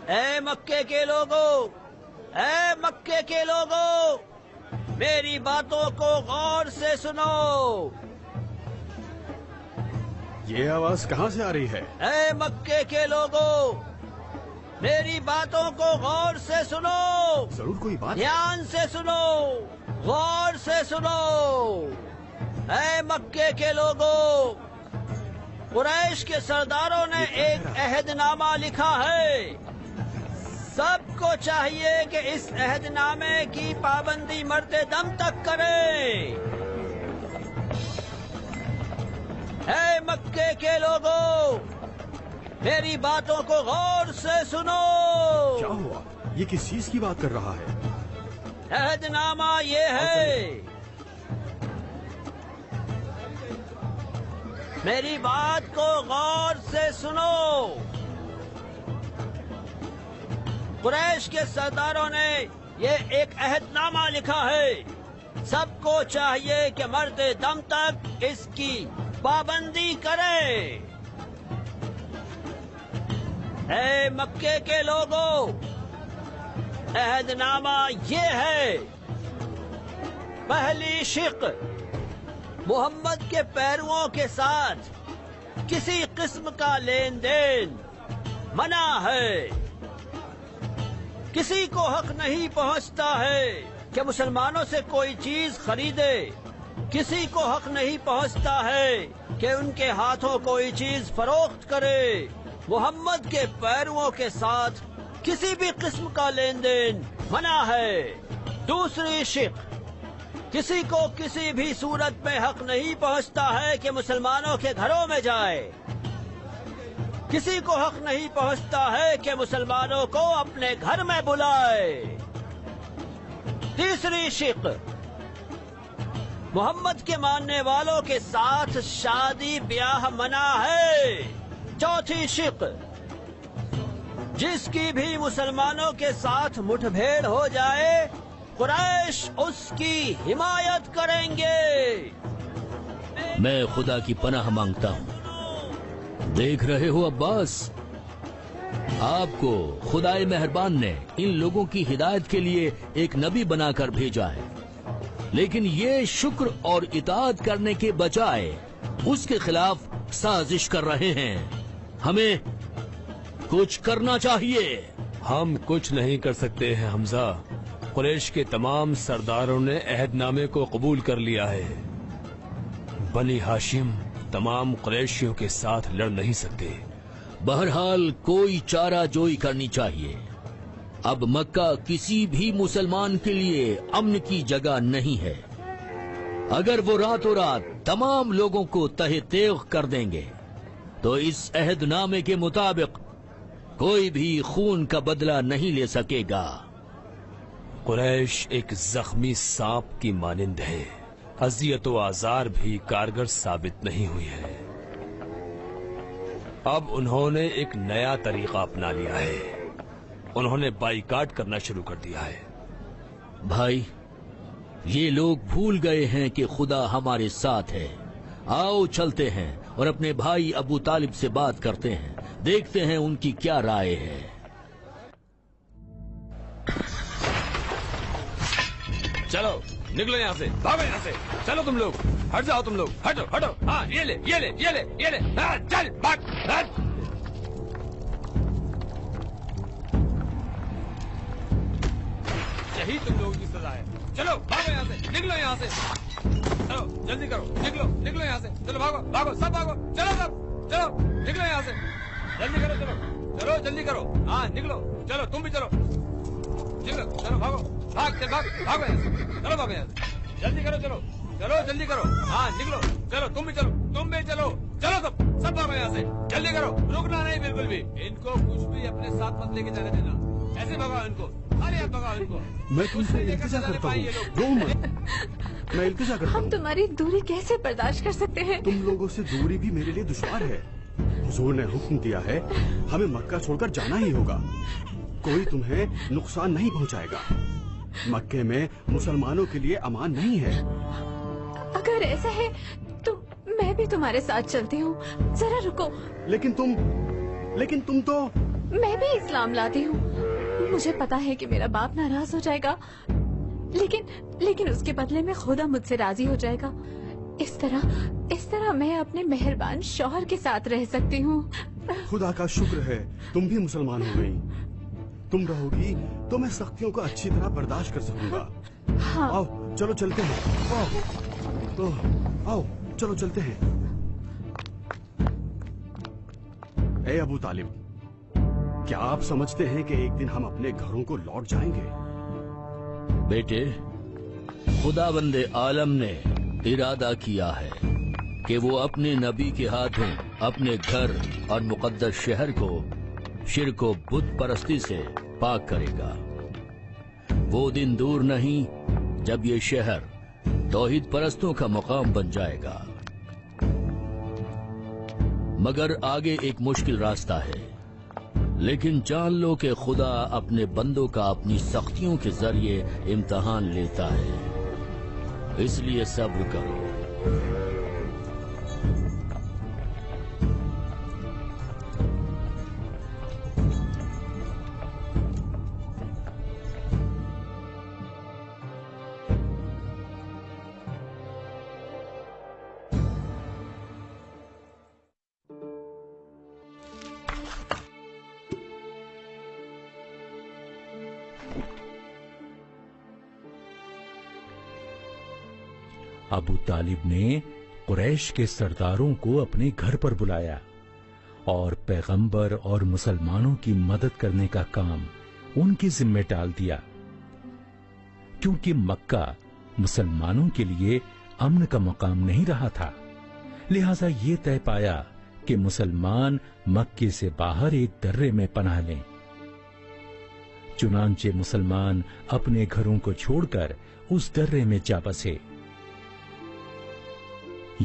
اے مکے کے لوگوں، اے مکے کے لوگوں، میری باتوں کو غور سے سنو۔ یہ آواز کہاں سے آ رہی ہے؟ اے مکے کے لوگوں، میری باتوں کو غور سے سنو۔ ضرور کوئی بات ہے۔ دھیان سے سنو، غور سے سنو۔ اے مکے کے لوگوں، قریش کے سرداروں نے ایک عہد نامہ لکھا ہے۔ سب کو چاہیے کہ اس عہد نامے کی پابندی مرتے دم تک کریں۔ اے مکے کے لوگوں، میری باتوں کو غور سے سنو۔ کیا ہوا؟ یہ کس چیز کی بات کر رہا ہے؟ عہد نامہ یہ ہے، میری بات کو غور سے سنو۔ قریش کے سرداروں نے یہ ایک عہد نامہ لکھا ہے۔ سب کو چاہیے کہ مرتے دم تک اس کی پابندی کرے۔ اے مکے کے لوگوں، عہد نامہ یہ ہے، پہلی شق، محمد کے پیرووں کے ساتھ کسی قسم کا لین دین منع ہے۔ کسی کو حق نہیں پہنچتا ہے کہ مسلمانوں سے کوئی چیز خریدے، کسی کو حق نہیں پہنچتا ہے کہ ان کے ہاتھوں کوئی چیز فروخت کرے۔ محمد کے پیرووں کے ساتھ کسی بھی قسم کا لین دین منع ہے۔ دوسری شق، کسی کو کسی بھی صورت میں حق نہیں پہنچتا ہے کہ مسلمانوں کے گھروں میں جائے، کسی کو حق نہیں پہنچتا ہے کہ مسلمانوں کو اپنے گھر میں بلائے۔ تیسری شق، محمد کے ماننے والوں کے ساتھ شادی بیاہ منع ہے۔ چوتھی شق، جس کی بھی مسلمانوں کے ساتھ مٹھ بھیڑ ہو جائے، قریش اس کی حمایت کریں گے۔ میں خدا کی پناہ مانگتا ہوں۔ دیکھ رہے ہو عباس، آپ کو خدائے مہربان نے ان لوگوں کی ہدایت کے لیے ایک نبی بنا کر بھیجا ہے، لیکن یہ شکر اور اطاعت کرنے کے بجائے اس کے خلاف سازش کر رہے ہیں۔ ہمیں کچھ کرنا چاہیے۔ ہم کچھ نہیں کر سکتے ہیں حمزہ۔ قریش کے تمام سرداروں نے عہد نامے کو قبول کر لیا ہے۔ بنی ہاشم تمام قریشیوں کے ساتھ لڑ نہیں سکتے۔ بہرحال کوئی چارہ جوئی کرنی چاہیے۔ اب مکہ کسی بھی مسلمان کے لیے امن کی جگہ نہیں ہے۔ اگر وہ راتوں رات تمام لوگوں کو تہہ تیغ کر دیں گے تو اس عہد نامے کے مطابق کوئی بھی خون کا بدلہ نہیں لے سکے گا۔ قریش ایک زخمی سانپ کی مانند ہے، اذیت و آزار بھی کارگر ثابت نہیں ہوئی ہے۔ اب انہوں نے ایک نیا طریقہ اپنا لیا ہے، انہوں نے بائیکاٹ کرنا شروع کر دیا ہے۔ بھائی، یہ لوگ بھول گئے ہیں کہ خدا ہمارے ساتھ ہے۔ آؤ چلتے ہیں اور اپنے بھائی ابو طالب سے بات کرتے ہیں، دیکھتے ہیں ان کی کیا رائے ہے۔ چلو نکلو یہاں سے، بھاگو یہاں سے، چلو تم لوگ، ہٹ جاؤ تم لوگ، ہٹو ہٹو، ہاں یہ لے یہ لے یہ لے یہ لے، ہاں چل بھاگ، ہٹ۔ یہی تم لوگوں کی سزا ہے، چلو بھاگو یہاں سے، نکلو یہاں سے، چلو جلدی کرو، نکلو نکلو یہاں سے، چلو بھاگو بھاگو سب بھاگو، چلو سب چلو نکلو یہاں سے، جلدی کرو، چلو چلو جلدی کرو، ہاں نکلو، چلو تم بھی چلو، نکلو چلو بھاگو، بھاگ چل بھاگ، بھاگو یہاں سے، چلو بھاگو یہاں سے، جلدی کرو، چلو چلو جلدی کرو، ہاں نکلو، چلو تم بھی چلو، تم بھی چلو، چلو سب بھاگو یہاں سے، جلدی کرو، رکنا نہیں بالکل بھی، ان کو کچھ بھی اپنے ساتھ مت لے کے جانے دینا، ایسے بھگاؤ ان کو، ارے اب بھگاؤ ان کو۔ میں تم سے التجا کرتا ہوں، رو مت، میں التجا کرتا ہوں۔ ہم تمہاری دوری کیسے برداشت کر سکتے ہیں؟ تم لوگوں سے دوری بھی میرے لیے دشوار ہے۔ حضور نے حکم دیا ہے ہمیں مکہ چھوڑ کر جانا ہی ہوگا، کوئی تمہیں نقصان نہیں پہنچائے گا۔ مکے میں مسلمانوں کے لیے امان نہیں ہے۔ اگر ایسا ہے تو میں بھی تمہارے ساتھ چلتی ہوں، ذرا رکو۔ لیکن تم تو میں بھی اسلام لاتی ہوں. مجھے پتا ہے کہ میرا باپ ناراض ہو جائے گا، لیکن اس کے بدلے میں خدا مجھ سے راضی ہو جائے گا. اس طرح میں اپنے مہربان شوہر کے ساتھ رہ سکتی ہوں. خدا کا شکر ہے تم بھی مسلمان ہو گئی. تم رہو گی تو میں سختیوں کو اچھی طرح برداشت کر سکوں گا. ہاں. آؤ چلو چلتے ہیں. آؤ چلو چلتے ہیں. اے ابو طالب، کیا آپ سمجھتے ہیں کہ ایک دن ہم اپنے گھروں کو لوٹ جائیں گے؟ بیٹے، خداوند عالم نے ارادہ کیا ہے کہ وہ اپنے نبی کے ہاتھوں اپنے گھر اور مقدس شہر کو شرک و بت پرستی سے پاک کرے گا. وہ دن دور نہیں جب یہ شہر توحید پرستوں کا مقام بن جائے گا. مگر آگے ایک مشکل راستہ ہے، لیکن جان لو کہ خدا اپنے بندوں کا اپنی سختیوں کے ذریعے امتحان لیتا ہے، اس لیے صبر کرو. ابو طالب نے قریش کے سرداروں کو اپنے گھر پر بلایا اور پیغمبر اور مسلمانوں کی مدد کرنے کا کام ان کے ذمہ ڈال دیا، کیونکہ مکہ مسلمانوں کے لیے امن کا مقام نہیں رہا تھا. لہذا یہ طے پایا کہ مسلمان مکے سے باہر ایک درے میں پناہ لیں. چنانچہ مسلمان اپنے گھروں کو چھوڑ کر اس درے میں جا بسے.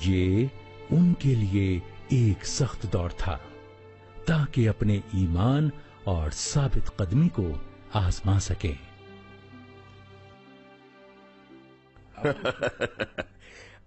یہ ان کے لیے ایک سخت دور تھا تاکہ اپنے ایمان اور ثابت قدمی کو آزما سکے.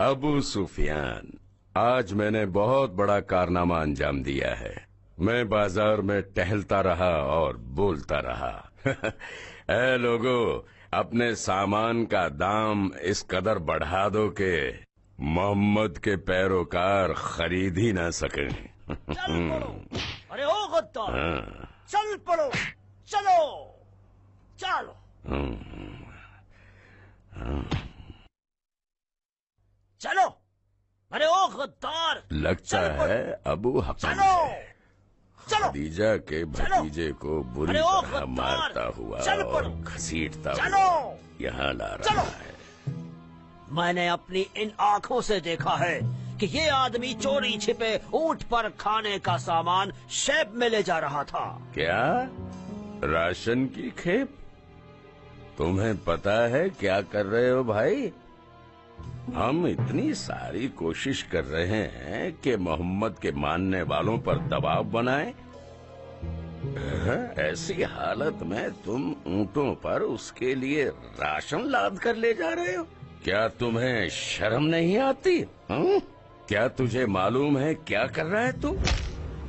ابو سفیان، آج میں نے بہت بڑا کارنامہ انجام دیا ہے. میں بازار میں ٹہلتا رہا اور بولتا رہا. اے لوگو، اپنے سامان کا دام اس قدر بڑھا دو کہ محمد کے پیروکار خرید ہی نہ سکیں. چل پڑو. ارے او غدار، چل پڑو. چلو چلو. چلو. ارے او غدار، لگتا ہے ابو حقیقی چلو چلو. خدیجہ کے بھتیجے کو بری ارے او طرح غدار، مارتا ہوا چل اور پڑو. گھسیٹتا چلو. ہوا یہاں لا چلو. رہا ہے. میں نے اپنی ان آنکھوں سے دیکھا ہے کہ یہ آدمی چوری چھپے اونٹ پر کھانے کا سامان شیب میں لے جا رہا تھا. کیا راشن کی کھیپ؟ تمہیں پتا ہے کیا کر رہے ہو بھائی؟ ہم اتنی ساری کوشش کر رہے ہیں کہ محمد کے ماننے والوں پر دباؤ بنائیں. ایسی حالت میں تم اونٹوں پر اس کے لیے راشن لاد کر لے جا رہے ہو. کیا تمہیں شرم نہیں آتی؟ کیا تجھے معلوم ہے کیا کر رہا ہے تو؟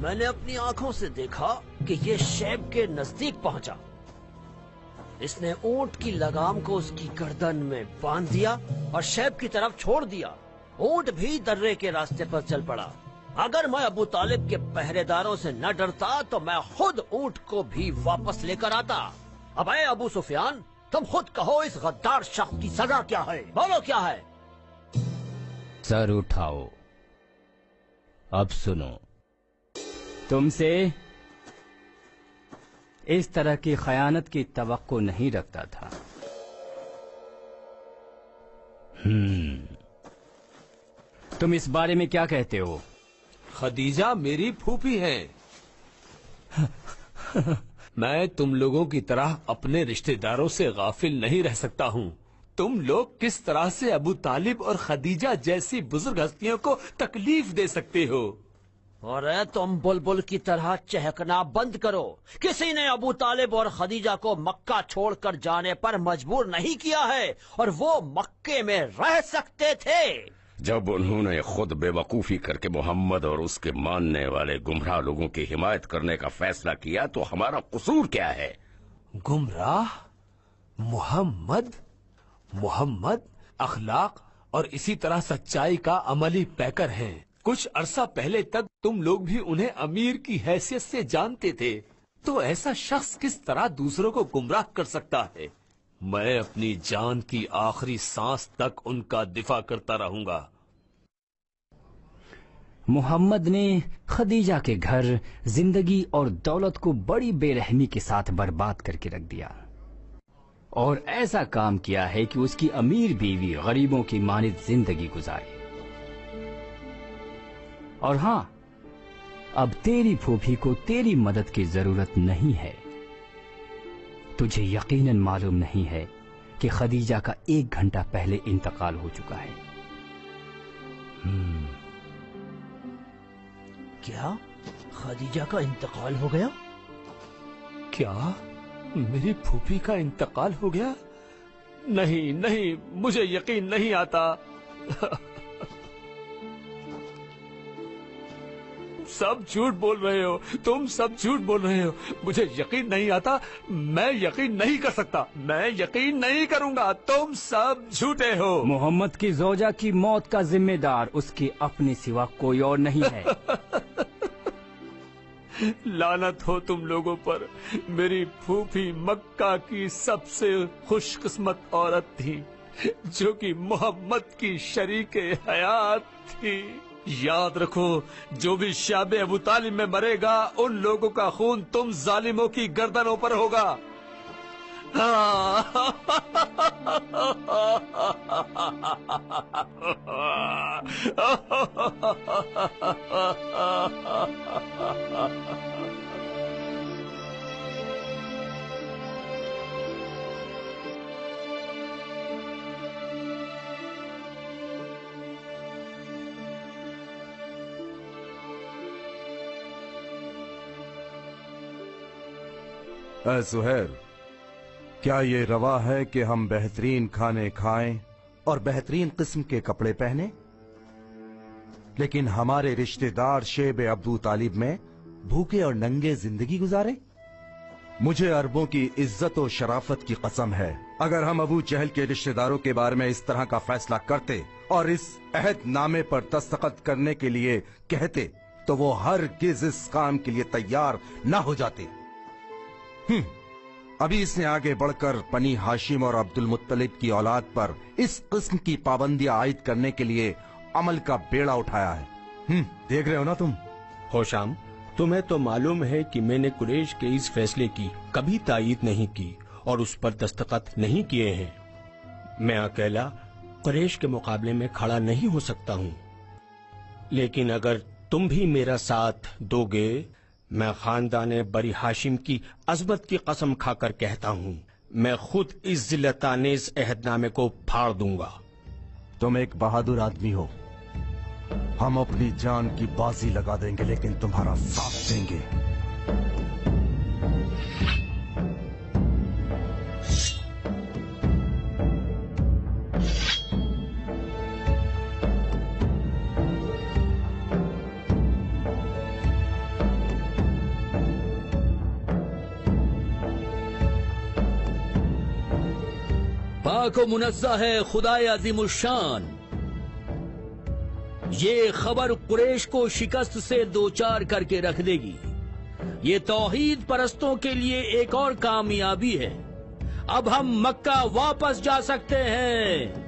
میں نے اپنی آنکھوں سے دیکھا کہ یہ شیب کے نزدیک پہنچا. اس نے اونٹ کی لگام کو اس کی گردن میں باندھ دیا اور شیب کی طرف چھوڑ دیا. اونٹ بھی درے کے راستے پر چل پڑا. اگر میں ابو طالب کے پہرے داروں سے نہ ڈرتا تو میں خود اونٹ کو بھی واپس لے کر آتا. اب اے ابو سفیان، تم خود کہو اس غدار شخص کی سزا کیا ہے؟ بولو کیا ہے؟ سر اٹھاؤ. اب سنو، تم سے اس طرح کی خیانت کی توقع نہیں رکھتا تھا. تم اس بارے میں کیا کہتے ہو؟ خدیجہ میری پھوپھی ہے. میں تم لوگوں کی طرح اپنے رشتہ داروں سے غافل نہیں رہ سکتا ہوں. تم لوگ کس طرح سے ابو طالب اور خدیجہ جیسی بزرگ ہستیوں کو تکلیف دے سکتے ہو؟ اور تم بلبل کی طرح چہکنا بند کرو. کسی نے ابو طالب اور خدیجہ کو مکہ چھوڑ کر جانے پر مجبور نہیں کیا ہے، اور وہ مکے میں رہ سکتے تھے. جب انہوں نے خود بے وقوفی کر کے محمد اور اس کے ماننے والے گمراہ لوگوں کی حمایت کرنے کا فیصلہ کیا تو ہمارا قصور کیا ہے؟ گمراہ؟ محمد اخلاق اور اسی طرح سچائی کا عملی پیکر ہیں. کچھ عرصہ پہلے تک تم لوگ بھی انہیں امیر کی حیثیت سے جانتے تھے، تو ایسا شخص کس طرح دوسروں کو گمراہ کر سکتا ہے؟ میں اپنی جان کی آخری سانس تک ان کا دفاع کرتا رہوں گا. محمد نے خدیجہ کے گھر، زندگی اور دولت کو بڑی بے رحمی کے ساتھ برباد کر کے رکھ دیا، اور ایسا کام کیا ہے کہ اس کی امیر بیوی غریبوں کی مانند زندگی گزارے. اور ہاں، اب تیری پھوپھی کو تیری مدد کی ضرورت نہیں ہے. تجھے یقیناً معلوم نہیں ہے کہ خدیجہ کا 1 گھنٹہ پہلے انتقال ہو چکا ہے. کیا خدیجہ کا انتقال ہو گیا؟ کیا میری پھوپھی کا انتقال ہو گیا؟ نہیں، مجھے یقین نہیں آتا. سب جھوٹ بول رہے ہو، تم سب جھوٹ بول رہے ہو. مجھے یقین نہیں آتا، میں یقین نہیں کر سکتا، میں یقین نہیں کروں گا. تم سب جھوٹے ہو. محمد کی زوجہ کی موت کا ذمہ دار اس کے اپنے سوا کوئی اور نہیں ہے. لعنت ہو تم لوگوں پر. میری پھوپھی مکہ کی سب سے خوش قسمت عورت تھی، جو کہ محمد کی شریک حیات تھی. یاد رکھو، جو بھی شاب ابو طالب میں مرے گا، ان لوگوں کا خون تم ظالموں کی گردنوں پر ہوگا. اے سہیل، کیا یہ روا ہے کہ ہم بہترین کھانے کھائیں اور بہترین قسم کے کپڑے پہنیں، لیکن ہمارے رشتہ دار شیب ابو طالب میں بھوکے اور ننگے زندگی گزاریں؟ مجھے عربوں کی عزت و شرافت کی قسم ہے، اگر ہم ابو جہل کے رشتہ داروں کے بارے میں اس طرح کا فیصلہ کرتے اور اس عہد نامے پر دستخط کرنے کے لیے کہتے تو وہ ہرگز اس کام کے لیے تیار نہ ہو جاتے. ابھی اس نے آگے بڑھ کر بنی ہاشم اور عبد المطلب کی اولاد پر اس قسم کی پابندیاں عائد کرنے کے لیے عمل کا بیڑا اٹھایا ہے. دیکھ رہے ہو نا تم. ہوشام، تمہیں تو معلوم ہے کہ میں نے قریش کے اس فیصلے کی کبھی تائید نہیں کی اور اس پر دستخط نہیں کیے ہیں. میں اکیلا قریش کے مقابلے میں کھڑا نہیں ہو سکتا ہوں، لیکن اگر تم بھی میرا ساتھ دو گے، میں خاندان بری ہاشم کی عظمت کی قسم کھا کر کہتا ہوں، میں خود اس ذلت آمیز عہد نامے کو پھاڑ دوں گا. تم ایک بہادر آدمی ہو، ہم اپنی جان کی بازی لگا دیں گے لیکن تمہارا ساتھ دیں گے. پاک و منزہ ہے خدائے عظیم الشان. یہ خبر قریش کو شکست سے دوچار کر کے رکھ دے گی. یہ توحید پرستوں کے لیے ایک اور کامیابی ہے. اب ہم مکہ واپس جا سکتے ہیں.